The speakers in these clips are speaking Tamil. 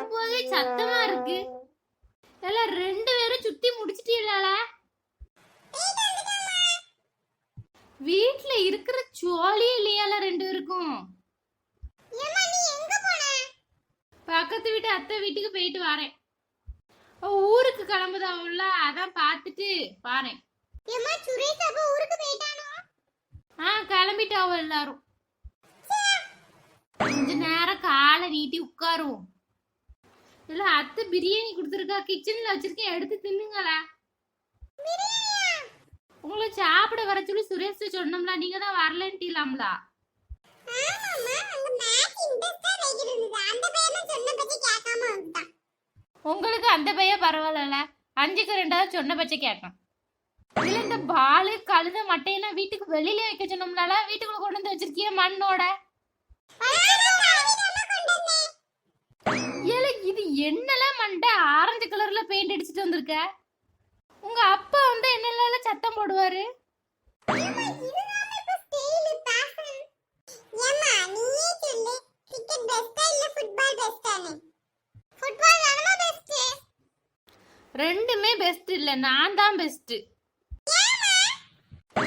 வரும்போதே சத்தமா இருக்கு. எல்லாம் 2 பேரும் சுத்தி முடிச்சிட்டீங்களா? வீட்ல இருக்கிற சோழியே இல்லையால 2 பேருக்கும். பக்கத்து வீட்டு அத்தை வீட்டுக்கு போயிட்டு வரேன். ஊருக்கு கிளம்புதாவுல, அதான் பார்த்துட்டு பாறேன். கிளம்பிட்டாவோ எல்லாரும். கொஞ்ச நேரம் காலை நீட்டி உட்காருவோம். இல்ல அத்தை பிரியாணி கொடுத்துருக்கா, கிச்சன்ல வச்சிருக்கேன், எடுத்து தின்னுங்களா. உங்களை சாப்பிட வர சொல்லி சுரேஷ் சொன்னோம்ல, நீங்க தான் வரலன்ட்டீங்களாம்ல. உங்களுக்கு அந்த பைய பரவாயில்ல, 5க்கு 2 சொன்ன பச்சை கேட்கும். இதுல இந்த பாலு கழுத மட்டையெல்லாம் வீட்டுக்கு வெளியில வைக்க சொன்னோம்னால வீட்டுக்குள்ள கொண்டு வந்து வச்சிருக்கிய மண்ணோட. இது என்னெல்லாம் மண்டை ஆரஞ்சு கலர்ல பெயிண்ட் அடிச்சுட்டு வந்திருக்க. உங்க அப்பா வந்து என்னெல்லாம் சத்தம் போடுவாரு. ரெண்டுமே பெஸ்ட் இல்ல, நான் தான் பெஸ்ட்.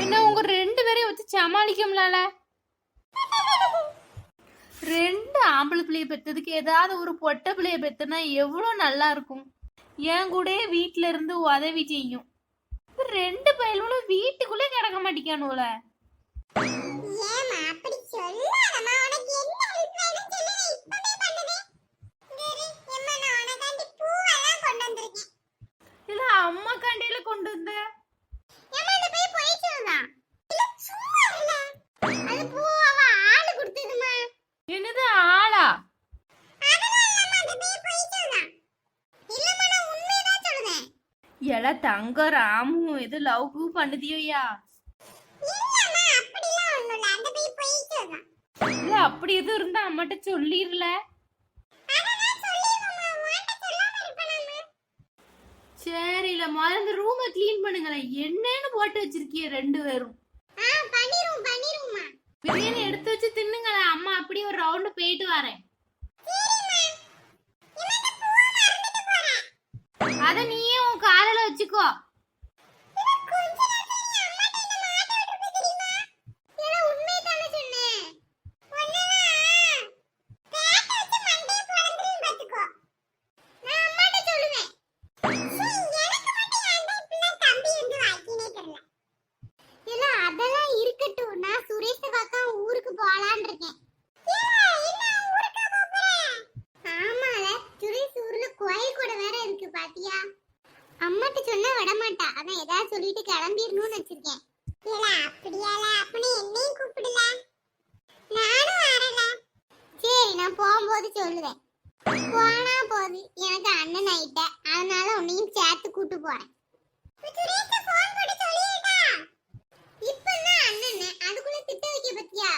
என்ன உங்க 2 பேரையும் வச்சு சமாளிக்கும்ல. 2 ஆம்பளை பிள்ளைய பெத்ததுக்கு ஏதாவது ஒரு பொட்டை பிள்ளைய பெத்தனா எவ்வளவு நல்லா இருக்கும். என் கூட வீட்டுல இருந்து உதவி செய்யும். 2 பையலும் வீட்டுக்குள்ளே கிடக்க மாட்டேங்கானுல. இல்ல அம்மா கண்டையில கொண்டு வந்த என்னது ஆளா? எல தங்க ராமு எது லவ் பண்ணுதியோயா? இல்ல அப்படி எதுவும் இருந்தா அம்மாட்ட சொல்லிரல. சரி இல்ல முதல்ல ரூமை கிளீன் பண்ணுங்களேன். என்னன்னு போட்டு வச்சிருக்கீங்க 2 பேரும்? பிரியாணி எடுத்து வச்சு தின்னுங்களேன். அம்மா அப்படியே ஒரு ரவுண்டு போயிட்டு வரேன். அத நீயே உன் காலையில வச்சுக்கோ. அம்மாட்ட சொன்னா விட மாட்டா. அதான் ஏதாவது சொல்லிட்டு கிளம்பிடணும்னு வச்சிருக்கேன். என்னையும் கூப்பிடல, நானும் வரல. சரி நான் போகும்போது சொல்லுவேன். போனா போது, எனக்கு அண்ணன் ஆயிட்ட, அதனால உன்னையும் சேர்த்து கூட்டு போறேன். இப்பதான் அண்ணன் அதுக்குள்ள திட்ட வைக்க பத்தியா?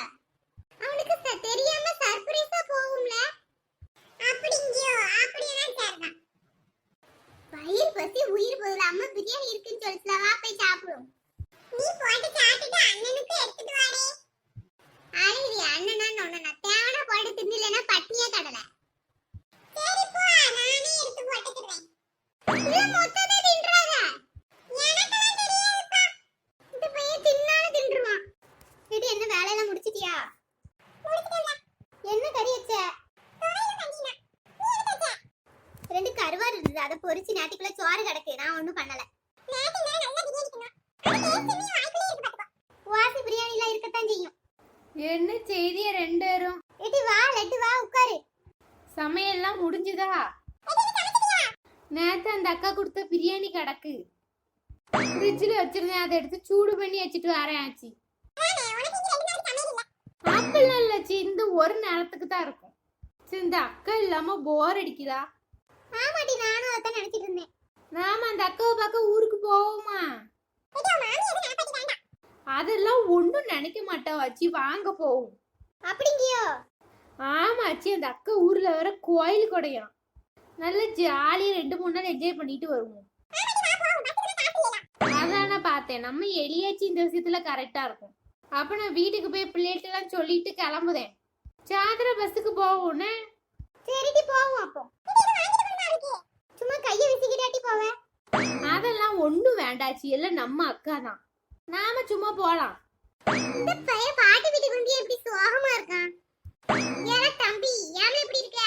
அவனுக்கு தெரியாம சர்ப்ரைஸா போகும்ல. அப்படிங்கயோ? அப்படியே சரிதான். வயிறு பசி உயிர் போகுது. அம்மா பிரியாணி இருக்குன்னு சொல்லிச்சுல, வா போய் சாப்பிடுவோம். நீ போட்டு சாப்பிட்டு அண்ணனுக்கு எடுத்துட்டு வாடே. அழகி அண்ணனா நொண்ணனா தேவனா போட்டு தின்னலனா பட்டினியா கடல. சரி போ, நானே எடுத்து போட்டுக்கிறேன். இல்ல மொத்தத்தை தின்றாத, எனக்கெல்லாம் தெரியாதுப்பா. இந்த பையன் தின்னாலும் தின்றுவான். இது என்ன வேலையெல்லாம் முடிச்சிட்டியா? முடிச்சிட்டேன். என்ன கறி வச்ச? 2 கருவாடு இருந்தது, அதை பொரிச்சு நேத்திக்குள்ள சோறு கிடக்கு. நான் ஒண்ணும் பண்ணல. வாசி பிரியாணில இருக்கத்தான் செய்யும். என்ன செய்திய 2 பேரும்? எடி வா, லட்டு வா, உட்காரு. சமையல்லாம் முடிஞ்சுதா? நேத்து அந்த அக்கா கொடுத்த பிரியாணி கிடக்கு, ஃப்ரிட்ஜ்ல வச்சிருந்தேன். அதை எடுத்து சூடு பண்ணி வச்சுட்டு வரேன் ஆச்சி. அப்படிலாம் இல்ல சி, இந்த ஒரு நேரத்துக்கு தான் இருக்கும். இந்த அக்கா இல்லாம போர் அடிக்குதா? ஆமாடி, நானும் அதான் நினைச்சிட்டு இருந்தேன். நாம அந்த அக்காவை பார்க்க ஊருக்கு போவோமா? அதெல்லாம் ஒண்ணும் நினைக்க மாட்டாவாச்சி, வாங்க போவோம். அப்படிங்கியோ? ஆமாச்சி, அந்த அக்கா ஊர்ல வேற கோயில் கொடையாம். நல்ல ஜாலியா 2-3 நாள் என்ஜாய் பண்ணிட்டு வருவோம். அதான பார்த்தேன். நம்ம எளியாச்சி இந்த விஷயத்துல கரெக்டா இருக்கும். அப்ப நான் வீட்டுக்கு போய் பிள்ளைகிட்ட எல்லாம் சொல்லிட்டு கிளம்புதேன். சாயந்தரம் பஸ்ஸுக்கு போவோம்னு. சரிடி போவோம். அப்போ வேண்டாச்சு, எல்லாம் நம்ம அக்கா தான். நாம சும்மா போலாம். இந்த பையன் பாட்டி வீட்டுக்கு வந்து எப்படி சோகமா இருக்கான்? ஏன்னா தம்பி ஏன் இப்படி இருக்க?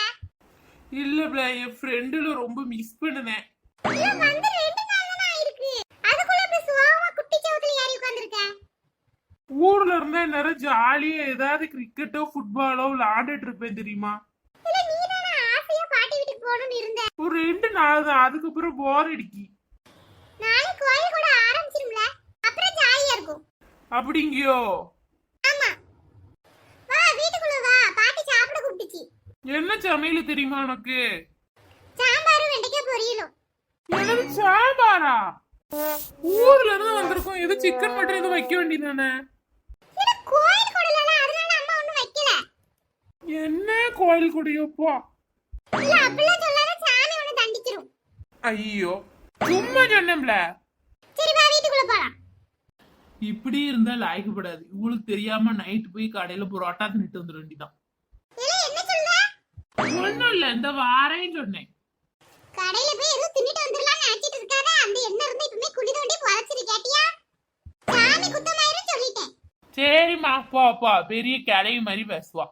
இல்ல என் ஃப்ரெண்டுல ரொம்ப மிஸ் பண்ணுனேன். இல்ல வந்து 2 நாள் தான ஆயிருக்கு. அதுக்குள்ள இப்படி சோகமா குட்டி சவுத்துல ஏறி உட்கார்ந்திருக்க. ஊர்ல இருந்தா நேரம் ஜாலியா ஏதாவது கிரிக்கெட்டோ ஃபுட்பாலோ விளையாண்டுட்டு இருப்பேன் தெரியுமா? இல்ல நீ தான ஆசையா பாட்டி வீட்டுக்கு போகணும்னு இருந்த. ஒரு 2 நாள் தான், அதுக்கப்புறம் போர் அடிக்கி. நாளை கோயில் கூட ஆரம்பிச்சிரும்ல, அப்புறம் ஜாலியா இருக்கும். அப்படிங்கியோ? ஆமா வா வீட்டுக்குள்ள வா, பாட்டி சாப்பிட கூப்பிட்டுச்சு. என்ன சமையல் தெரியுமா உனக்கு? சாம்பாரும் வெண்டைக்காய் பொரியலும். என்னது சாம்பாரா? ஊர்ல இருந்து வந்திருக்கோம், ஏதோ சிக்கன் மட்டன் எதுவும் வைக்க வேண்டியதானே? இல்ல கோயில் கூடல, அதனால அம்மா ஒண்ணும் வைக்கல. என்ன கோயில் கூடயோப்பா? இல்ல அப்படிலாம் சொல்லாத, சாமி ஒண்ணு தண்டிச்சிரும். ஐயோ சும்மா சொன்னேன்ல. சரி வா வீட்டுக்குள்ள போலாம். இப்படி இருந்தா லாய்க்கப்படாது. உங்களுக்கு தெரியாம நைட் போய் கடையில புரோட்டா தின்னுட்டு வந்துட வேண்டியதான். இல்ல என்ன சொல்ற? ஒண்ணும் இல்ல, இந்த வாரேன்னு சொன்னேன். கடையில போய் ஏதோ தின்னுட்டு வந்துடலாம் நினைச்சிட்டு இருக்காத. அந்த எண்ணெய் இருந்து இப்பமே குழி தோண்டி புதைச்சிரு கேட்டியா? சாமி குத்தமாயிரும் சொல்லிட்டேன். சரிம்மா போ, பெரிய கிளவி மாதிரி பேசுவா.